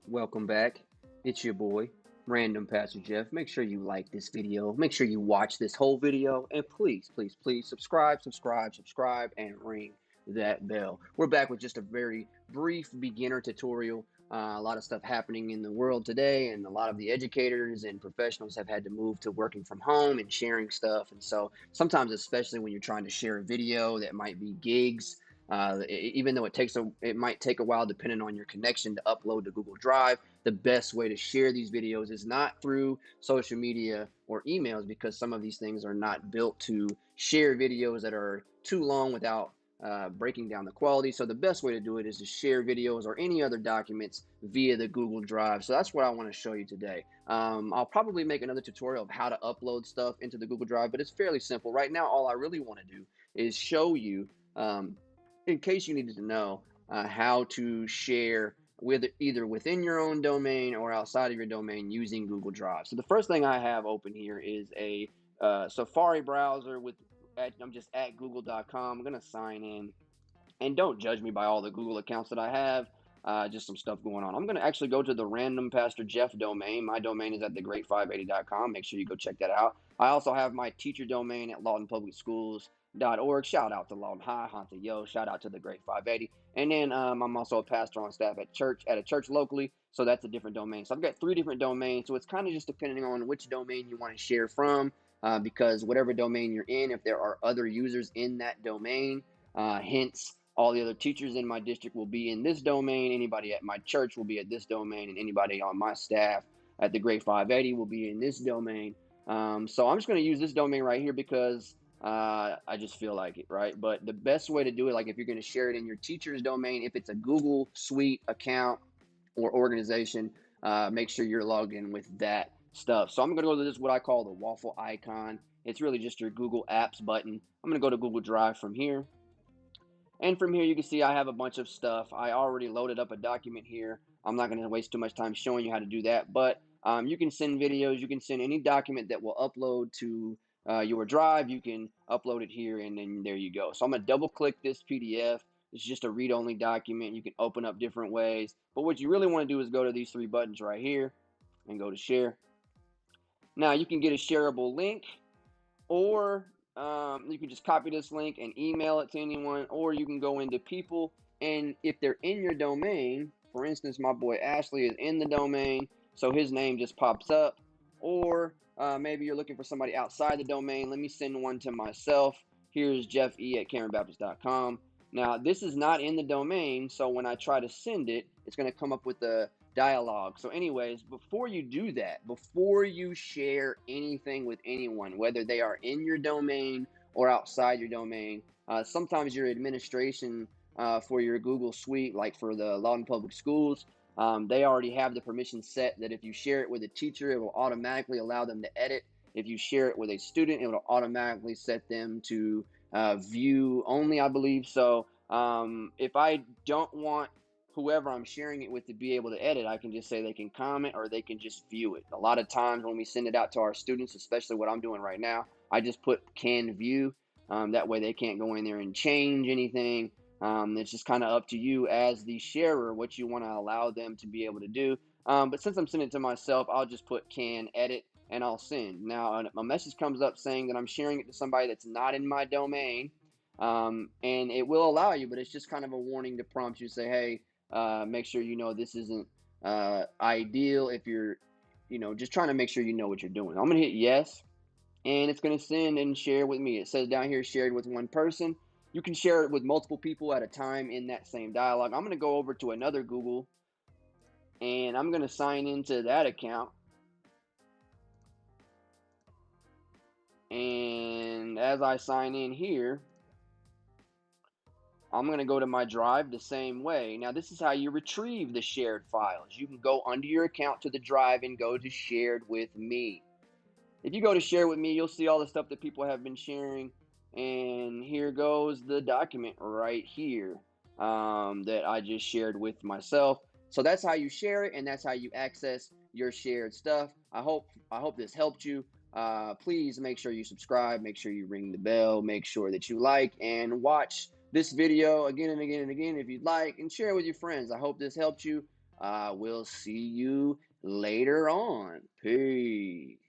Welcome back. It's your boy, Random Pastor Jeff. Make sure you like this video. Make sure you watch this whole video. And please, please, please subscribe, and ring that bell. We're back with just a very brief beginner tutorial. A lot of stuff happening in the world today, and a lot of the educators and professionals have had to move to working from home and sharing stuff. And so sometimes, especially when you're trying to share a video that might be gigs, even though it might take a while depending on your connection to upload to Google Drive. The best way to share these videos is not through social media or emails, because some of these things are not built to share videos that are too long without breaking down the quality. So the best way to do it is to share videos or any other documents via the Google Drive. So that's what I want to show you today. I'll probably make another tutorial of how to upload stuff into the Google Drive, but it's fairly simple. Right now, all I really want to do is show you, in case you needed to know, how to share with either within your own domain or outside of your domain using Google Drive. So the first thing I have open here is a Safari browser I'm just at google.com. I'm going to sign in, and don't judge me by all the Google accounts that I have. Just some stuff going on. I'm going to actually go to the Random Pastor Jeff domain. My domain is at thegreat580.com. Make sure you go check that out. I also have my teacher domain at lawtonpublicschools.org. Shout out to Lawton High, Hanta Yo. Shout out to the Great 580. And then I'm also a pastor on staff at a church locally, so that's a different domain. So I've got 3 different domains. So it's kind of just depending on which domain you want to share from, because whatever domain you're in, if there are other users in that domain, hence all the other teachers in my district will be in this domain. Anybody at my church will be at this domain, and anybody on my staff at the Great 580 will be in this domain. So I'm just going to use this domain right here because I just feel like it, right? But the best way to do it, like if you're going to share it in your teacher's domain, if it's a Google Suite account or organization, make sure you're logged in with that stuff. So I'm going to go to this, what I call the waffle icon. It's really just your Google Apps button. I'm going to go to Google Drive from here. And from here, you can see I have a bunch of stuff. I already loaded up a document here. I'm not going to waste too much time showing you how to do that. But you can send videos. You can send any document that will upload to your drive. You can upload it here, and then there you go. So I'm going to double click this PDF. It's just a read-only document. You can open up different ways. But what you really want to do is go to these 3 buttons right here and go to share. Now, you can get a shareable link, or you can just copy this link and email it to anyone, or you can go into people, and if they're in your domain, for instance, my boy Ashley is in the domain, so his name just pops up. Or maybe you're looking for somebody outside the domain. Let me send one to myself. Here's Jeff E at CameronBaptist.com. Now, this is not in the domain, so when I try to send it, it's going to come up with a dialogue. So anyways, before you do that, before you share anything with anyone, whether they are in your domain or outside your domain, sometimes your administration for your Google Suite, like for the Lawton Public Schools, they already have the permission set that if you share it with a teacher, it will automatically allow them to edit. If you share it with a student, it will automatically set them to view only, I believe. So if I don't want whoever I'm sharing it with to be able to edit, I can just say they can comment or they can just view it. A lot of times when we send it out to our students, especially what I'm doing right now, I just put can view. That way they can't go in there and change anything. It's just kind of up to you as the sharer what you want to allow them to be able to do. But since I'm sending it to myself, I'll just put can edit and I'll send. Now, a message comes up saying that I'm sharing it to somebody that's not in my domain, and it will allow you, but it's just kind of a warning to prompt you to say, hey, make sure you know this isn't ideal if you're, just trying to make sure you know what you're doing. I'm going to hit yes, and it's going to send and share with me. It says down here, shared with one person. You can share it with multiple people at a time in that same dialogue. I'm going to go over to another Google, and I'm going to sign into that account. And as I sign in here, I'm going to go to my drive the same way. Now, this is how you retrieve the shared files. You can go under your account to the drive and go to shared with me. If you go to share with me, you'll see all the stuff that people have been sharing. And here goes the document right here that I just shared with myself. So that's how you share it, and that's how you access your shared stuff. I hope this helped you. Please make sure you subscribe, make sure you ring the bell, make sure that you like and watch this video again and again and again if you'd like, and share it with your friends. I hope this helped you. I will see you later on. Peace.